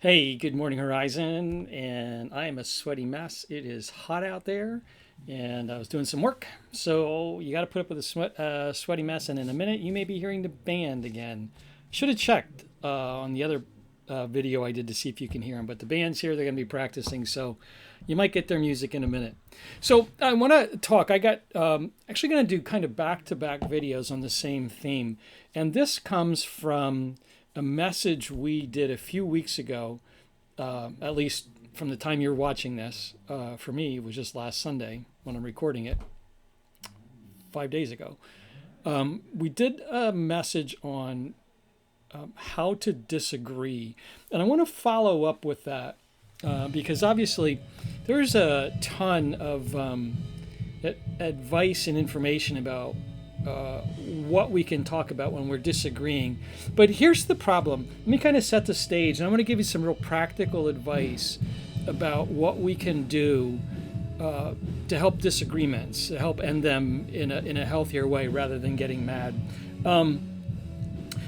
Hey, good morning, Horizon. And I am a sweaty mess. It is hot out there, and I was doing some work. So you got to put up with a sweaty mess. And in a minute, you may be hearing the band again. Should have checked on the other video I did to see if you can hear them. But the band's here. They're going to be practicing. So you might get their music in a minute. So I want to talk. I got actually going to do kind of back to back videos on the same theme. And this comes from a message we did a few weeks ago, at least from the time you're watching this. For me, it was just last Sunday when I'm recording it, 5 days ago. We did a message on how to disagree. And I want to follow up with that because obviously there's a ton of advice and information about what we can talk about when we're disagreeing. But here's the problem. Let me kind of set the stage, and I'm going to give you some real practical advice about what we can do to help disagreements, to help end them in a healthier way rather than getting mad.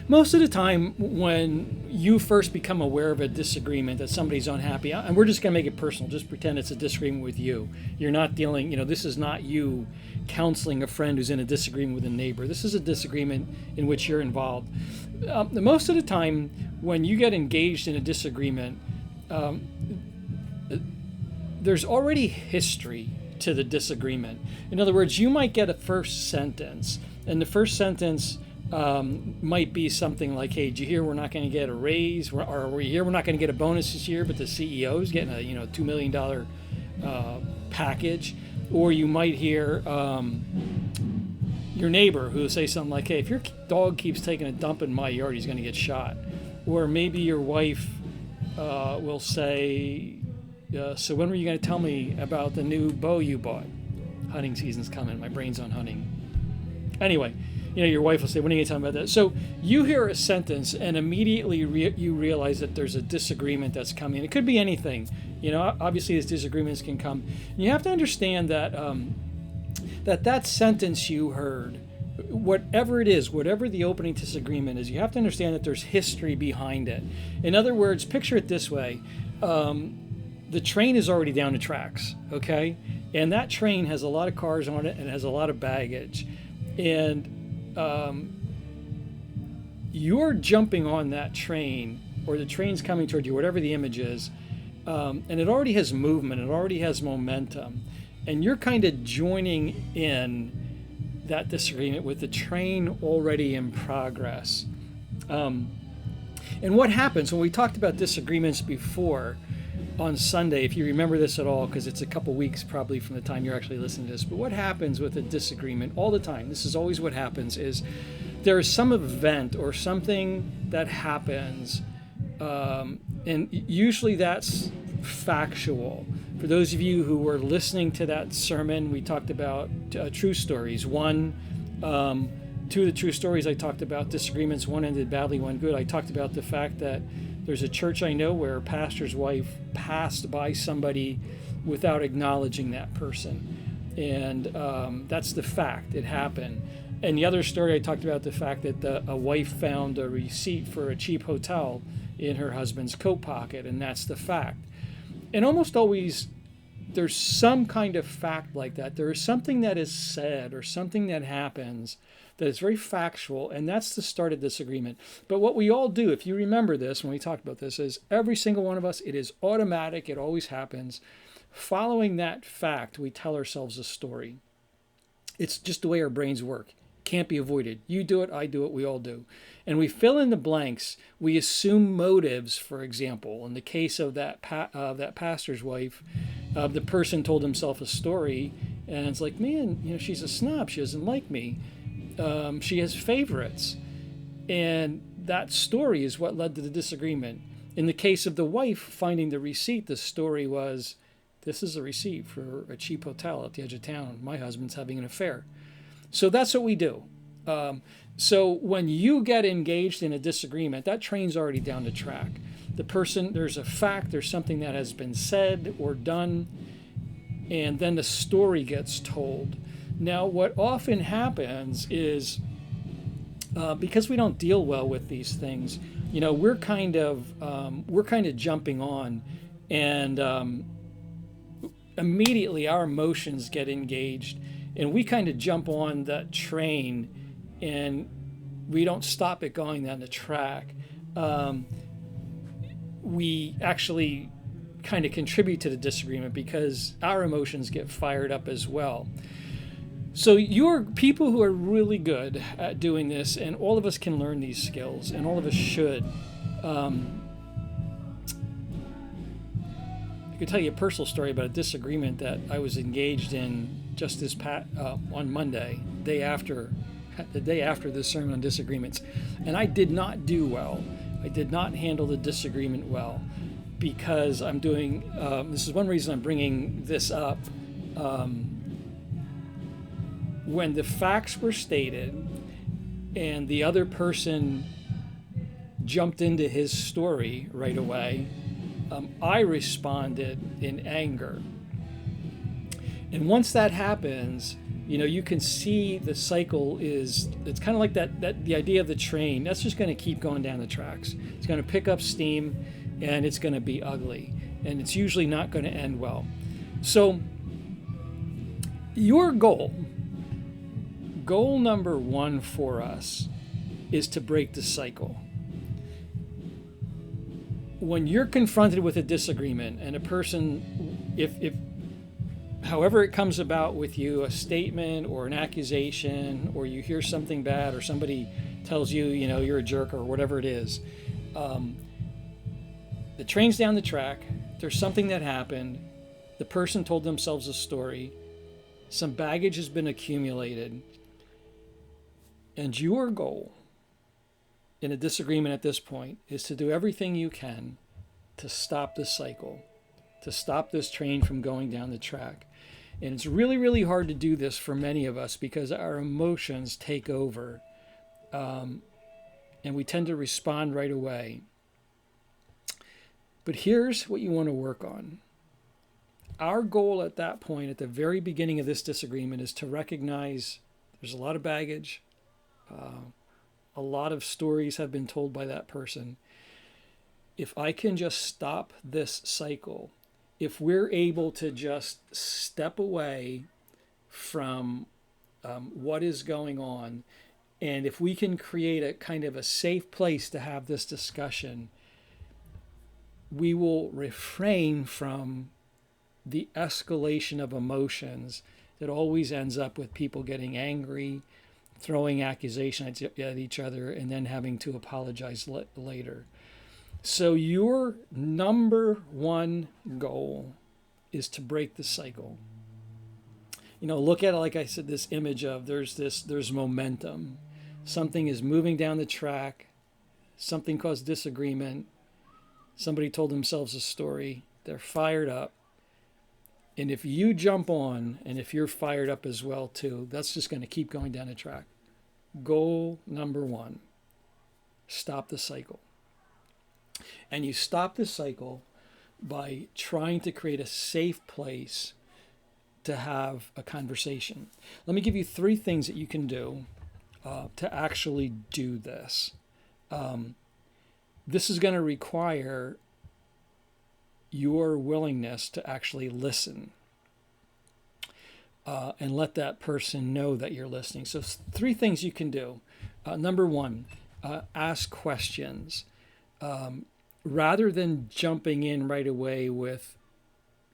Most of the time, when you first become aware of a disagreement that somebody's unhappy, and we're just going to make it personal, just pretend it's a disagreement with you. You're not dealing, this is not you counseling a friend who's in a disagreement with a neighbor. This is a disagreement in which you're involved. Most of the time, when you get engaged in a disagreement, there's already history to the disagreement. In other words, you might get a first sentence, and the first sentence might be something like, "Hey, did you hear we're not going to get a raise? Or we hear we're not going to get a bonus this year, but the CEO is getting a $2 million package." Or you might hear your neighbor who will say something like, "Hey, if your dog keeps taking a dump in my yard, he's going to get shot." Or maybe your wife will say, "So when were you going to tell me about the new bow you bought? Hunting season's coming. My brain's on hunting." Anyway, your wife will say, "When are you going to tell me about that?" So you hear a sentence and immediately you realize that there's a disagreement that's coming. It could be anything. Obviously these disagreements can come. And you have to understand that that sentence you heard, whatever it is, whatever the opening disagreement is, you have to understand that there's history behind it. In other words, picture it this way. The train is already down the tracks, okay? And that train has a lot of cars on it and has a lot of baggage. And you're jumping on that train, or the train's coming toward you, whatever the image is, and it already has movement, it already has momentum, and you're kind of joining in that disagreement with the train already in progress. And what happens when we talked about disagreements before on Sunday, if you remember this at all, because it's a couple weeks probably from the time you're actually listening to this, but what happens with a disagreement all the time, this is always what happens, is there is some event or something that happens, and usually that's factual. For those of you who were listening to that sermon, we talked about true stories. Two of the true stories I talked about disagreements. One ended badly, one good. I talked about the fact that there's a church I know where a pastor's wife passed by somebody without acknowledging that person. And that's the fact. It happened. And the other story, I talked about the fact that a wife found a receipt for a cheap hotel in her husband's coat pocket, and that's the fact. And almost always there's some kind of fact like that. There is something that is said or something that happens that is very factual, and that's the start of disagreement. But what we all do, if you remember this when we talked about this, is every single one of us, it is automatic, it always happens. Following that fact, we tell ourselves a story. It's just the way our brains work. Can't be avoided. You do it, I do it, we all do. And we fill in the blanks. We assume motives, for example. In the case of that pastor's wife, the person told himself a story, and it's like, man, she's a snob. She doesn't like me. She has favorites. And that story is what led to the disagreement. In the case of the wife finding the receipt, the story was, this is a receipt for a cheap hotel at the edge of town. My husband's having an affair. So that's what we do. So when you get engaged in a disagreement, that train's already down the track. There's a fact, there's something that has been said or done, and then the story gets told. Now, what often happens is, because we don't deal well with these things, we're kind of jumping on, and immediately our emotions get engaged, and we kind of jump on that train, and we don't stop it going down the track. We actually kind of contribute to the disagreement because our emotions get fired up as well. So you're people who are really good at doing this, and all of us can learn these skills, and all of us should. I could tell you a personal story about a disagreement that I was engaged in just on Monday, the day after this sermon on disagreements, and I did not do well. I did not handle the disagreement well because I'm doing. This is one reason I'm bringing this up. When the facts were stated and the other person jumped into his story right away, I responded in anger. And once that happens, you can see the cycle it's kind of like that the idea of the train. That's just going to keep going down the tracks. It's going to pick up steam, and it's going to be ugly. And it's usually not going to end well. So your goal number one for us is to break the cycle. When you're confronted with a disagreement and a person, if however it comes about with you, a statement or an accusation, or you hear something bad, or somebody tells you, you're a jerk, or whatever it is, the train's down the track, there's something that happened, the person told themselves a story, some baggage has been accumulated, and your goal in a disagreement at this point is to do everything you can to stop this cycle, to stop this train from going down the track. And it's really, really hard to do this for many of us because our emotions take over, and we tend to respond right away. But here's what you want to work on. Our goal at that point, at the very beginning of this disagreement, is to recognize there's a lot of baggage. A lot of stories have been told by that person. If I can just stop this cycle, if we're able to just step away from what is going on, and if we can create a kind of a safe place to have this discussion, we will refrain from the escalation of emotions that always ends up with people getting angry, throwing accusations at each other, and then having to apologize later. So your number one goal is to break the cycle. Look at it, like I said, this image of there's momentum. Something is moving down the track. Something caused disagreement. Somebody told themselves a story. They're fired up. And if you jump on, and if you're fired up as well too, that's just going to keep going down the track. Goal number one, stop the cycle. And you stop the cycle by trying to create a safe place to have a conversation. Let me give you 3 things that you can do to actually do this. This is going to require your willingness to actually listen and let that person know that you're listening. So 3 things you can do. Number 1, ask questions. Rather than jumping in right away with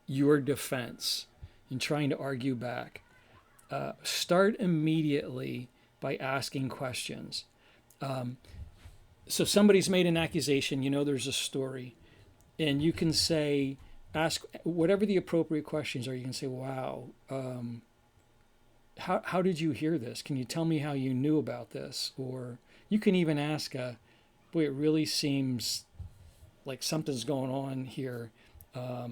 your defense and trying to argue back, start immediately by asking questions. So somebody's made an accusation, there's a story, and you can ask whatever the appropriate questions are. You can say, wow, how did you hear this? Can you tell me how you knew about this? Or you can even ask, boy, it really seems like something's going on here. I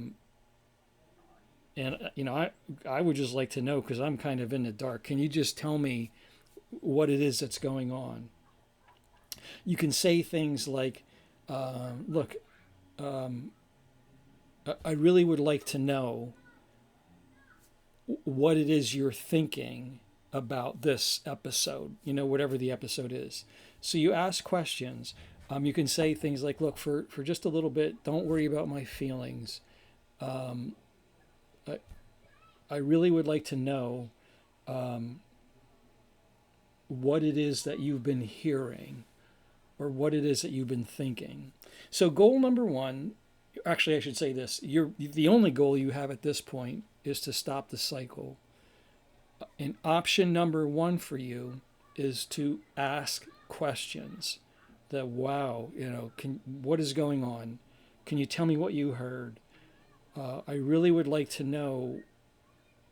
would just like to know, because I'm kind of in the dark. Can you just tell me what it is that's going on? You can say things like, look, I really would like to know what it is you're thinking about this episode, whatever the episode is. So you ask questions. You can say things like, look, for just a little bit, don't worry about my feelings. I, I really would like to know what it is that you've been hearing or what it is that you've been thinking. So, goal number one, actually, I should say this: the only goal you have at this point is to stop the cycle. And option number one for you is to ask questions. That wow, what is going on? Can you tell me what you heard? I really would like to know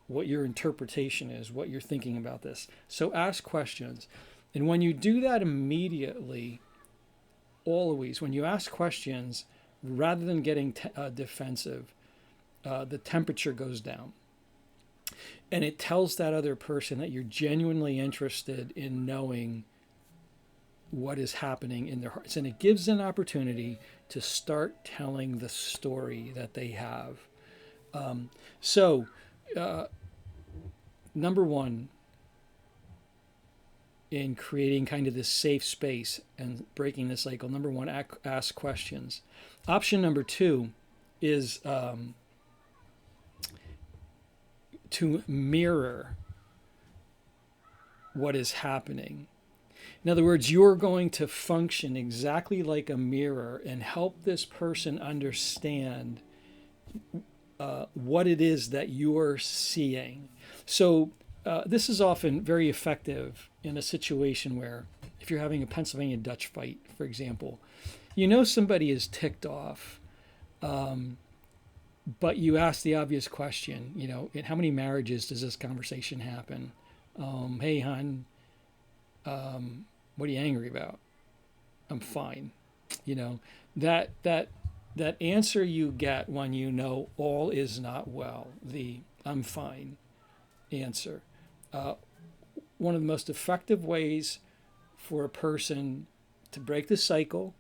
what your interpretation is, what you're thinking about this. So ask questions. And when you do that immediately, always, when you ask questions, rather than getting defensive, the temperature goes down. And it tells that other person that you're genuinely interested in knowing what is happening in their hearts. And it gives an opportunity to start telling the story that they have. So, number one, in creating kind of this safe space and breaking the cycle, number one, ask questions. Option number two is to mirror what is happening. In other words, you're going to function exactly like a mirror and help this person understand what it is that you're seeing. So this is often very effective in a situation where, if you're having a Pennsylvania Dutch fight, for example, somebody is ticked off, but you ask the obvious question, in how many marriages does this conversation happen? Hey, hon, what are you angry about? I'm fine. That answer you get when all is not well, the I'm fine answer. One of the most effective ways for a person to break the cycle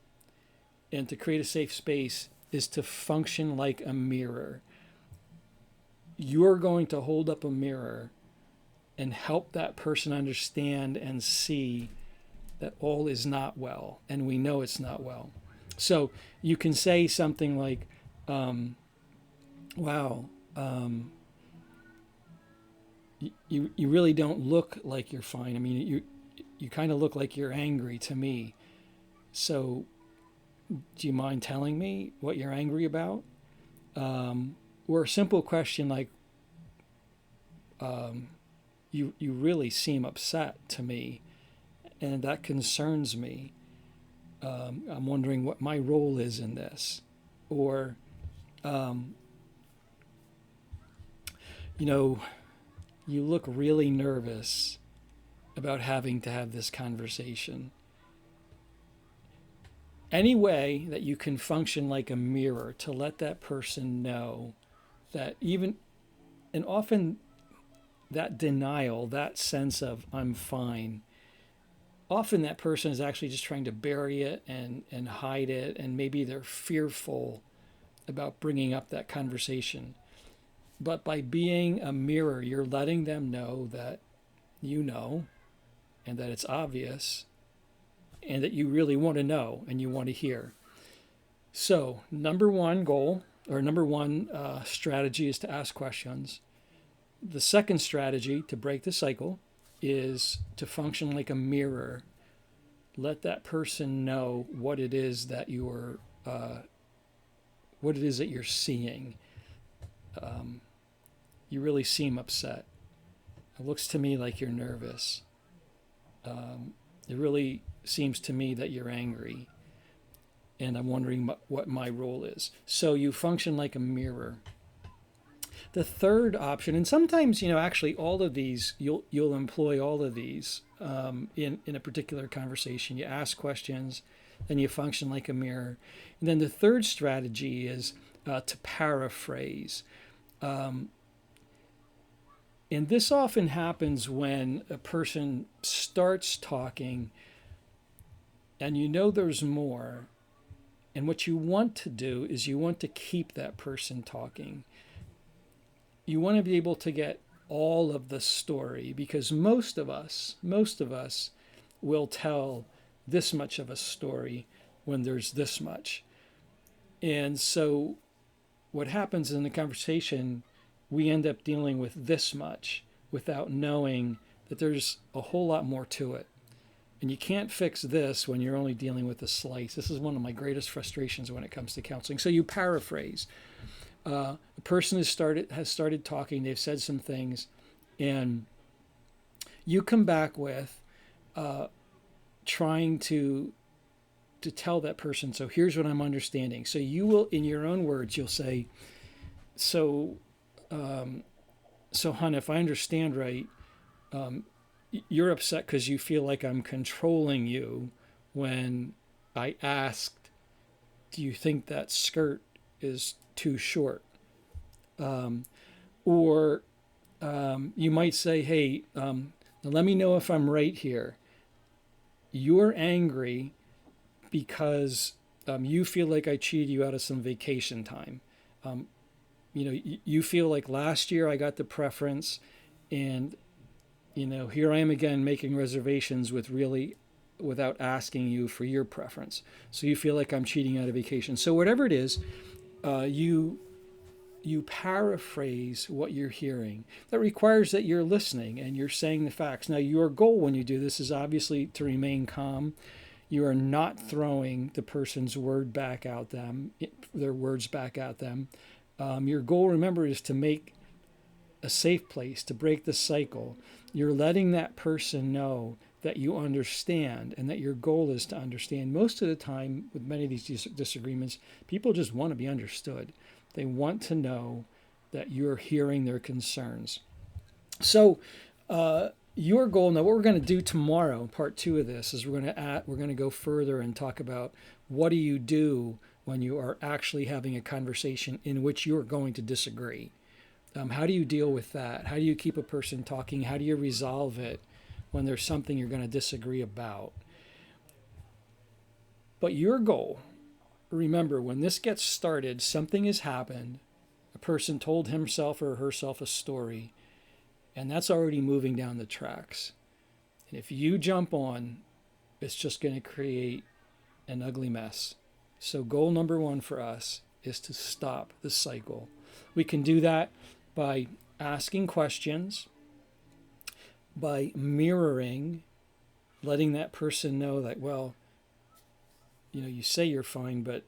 and to create a safe space is to function like a mirror. You're going to hold up a mirror and help that person understand and see that all is not well, and we know it's not well. So you can say something like, wow, you really don't look like you're fine. I mean, you kind of look like you're angry to me. So do you mind telling me what you're angry about? Or a simple question like, you really seem upset to me, and that concerns me. I'm wondering what my role is in this. Or, you look really nervous about having to have this conversation. Any way that you can function like a mirror to let that person know that and often that denial, that sense of I'm fine, often that person is actually just trying to bury it and hide it, and maybe they're fearful about bringing up that conversation. But by being a mirror, you're letting them know that you know, and that it's obvious, and that you really want to know and you want to hear. So, number one goal, or number one strategy, is to ask questions. The second strategy to break the cycle is to function like a mirror. Let that person know what it is that you're seeing. You really seem upset. It looks to me like you're nervous. It really seems to me that you're angry, and I'm wondering what my role is. So you function like a mirror. The third option, and sometimes actually all of these, you'll employ all of these in a particular conversation. You ask questions, then you function like a mirror, and then the third strategy is to paraphrase. And this often happens when a person starts talking and there's more. And what you want to do is you want to keep that person talking. You want to be able to get all of the story, because most of us will tell this much of a story, when there's this much. And so what happens in the conversation, we end up dealing with this much without knowing that there's a whole lot more to it. And you can't fix this when you're only dealing with a slice. This is one of my greatest frustrations when it comes to counseling. So you paraphrase. A person has started talking. They've said some things, and you come back with trying to tell that person. So here's what I'm understanding. So you will, in your own words, you'll say, so hon, if I understand right, you're upset because you feel like I'm controlling you when I asked, do you think that skirt is too short? Or you might say, hey, now let me know if I'm right here. You're angry because you feel like I cheated you out of some vacation time. You feel like last year I got the preference, and here I am again making reservations without asking you for your preference. So you feel like I'm cheating out of vacation. So whatever it is, you paraphrase what you're hearing. That requires that you're listening and you're saying the facts. Now, your goal when you do this is obviously to remain calm. You are not throwing the person's their words back at them. Your goal, remember, is to make a safe place, to break the cycle. You're letting that person know that you understand and that your goal is to understand. Most of the time, with many of these disagreements, people just want to be understood. They want to know that you're hearing their concerns. So your goal, now what we're going to do tomorrow, part 2 of this, is we're going to go further and talk about what do you do when you are actually having a conversation in which you're going to disagree. How do you deal with that? How do you keep a person talking? How do you resolve it when there's something you're going to disagree about? But your goal, remember, when this gets started, something has happened. A person told himself or herself a story, and that's already moving down the tracks. And if you jump on, it's just going to create an ugly mess. So goal number 1 for us is to stop the cycle. We can do that by asking questions, by mirroring, letting that person know that, well, you say you're fine, but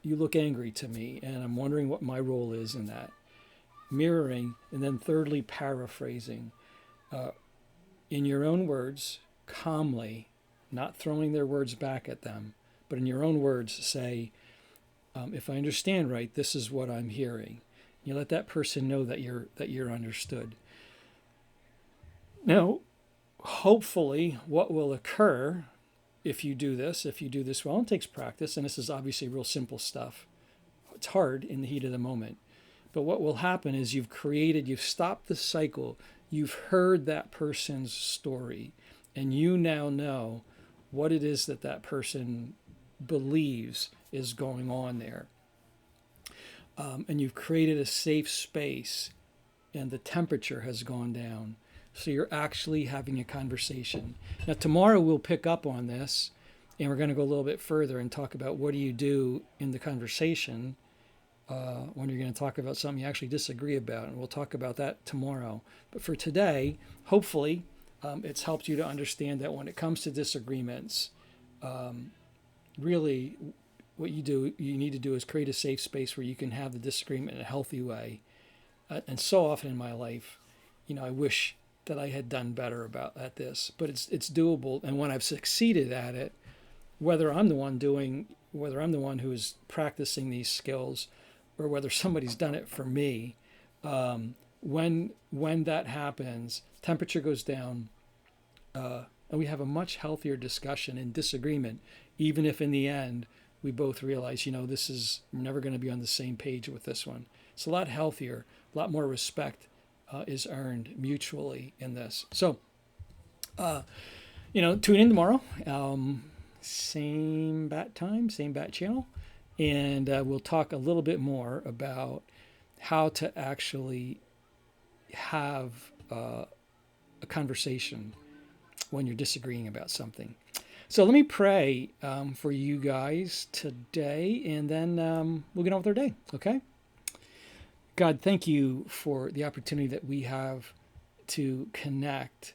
you look angry to me, and I'm wondering what my role is in that. Mirroring, and then thirdly, paraphrasing. In your own words, calmly, not throwing their words back at them, but in your own words, say, if I understand right, this is what I'm hearing. You let that person know that you're understood. Now, hopefully, what will occur if you do this well, it takes practice, and this is obviously real simple stuff. It's hard in the heat of the moment. But what will happen is you've stopped the cycle, you've heard that person's story, and you now know what it is that person believes is going on there. And you've created a safe space, and the temperature has gone down. So you're actually having a conversation. Now, tomorrow we'll pick up on this, and we're going to go a little bit further and talk about what do you do in the conversation when you're going to talk about something you actually disagree about. And we'll talk about that tomorrow. But for today, hopefully, it's helped you to understand that when it comes to disagreements, really what you need to do is create a safe space where you can have the disagreement in a healthy way. And so often in my life, I wish that I had done better at this, but it's doable. And when I've succeeded at it, whether I'm the one who is practicing these skills, or whether somebody's done it for me, when that happens, temperature goes down, and we have a much healthier discussion and disagreement, even if in the end we both realize, we're never going to be on the same page with this one. It's a lot healthier, a lot more respect is earned mutually in this. So, tune in tomorrow, same bat time, same bat channel, and we'll talk a little bit more about how to actually have a conversation when you're disagreeing about something. So let me pray for you guys today, and then we'll get on with our day, okay? God, thank you for the opportunity that we have to connect,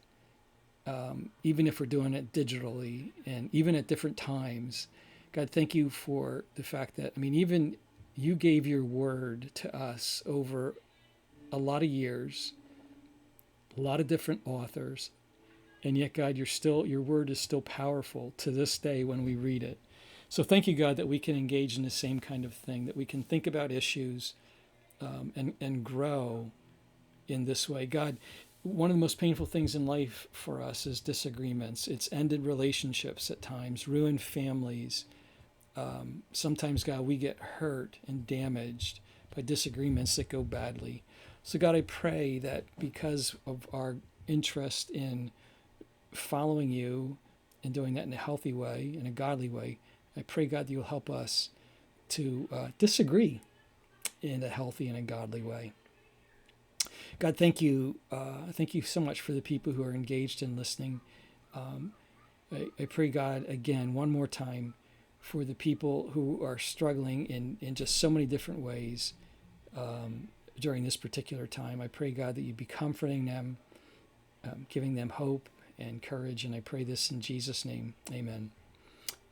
even if we're doing it digitally and even at different times. God, thank you for the fact that, I mean, even you gave your word to us over a lot of years, a lot of different authors, and yet, God, your word is still powerful to this day when we read it. So thank you, God, that we can engage in the same kind of thing, that we can think about issues and grow in this way. God, one of the most painful things in life for us is disagreements. It's ended relationships at times, ruined families. Sometimes, God, we get hurt and damaged by disagreements that go badly. So, God, I pray that because of our interest in following you and doing that in a healthy way, in a godly way, I pray, God, that you'll help us to disagree in a healthy and a godly way. God, thank you. Thank you so much for the people who are engaged in listening. I pray, God, again, one more time, for the people who are struggling in just so many different ways during this particular time. I pray, God, that you be comforting them, giving them hope and courage. And I pray this in Jesus' name. Amen.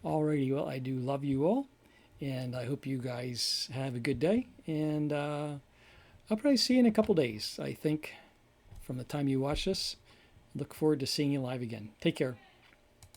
Alrighty, well, I do love you all. And I hope you guys have a good day. And I'll probably see you in a couple days, I think, from the time you watch this. Look forward to seeing you live again. Take care.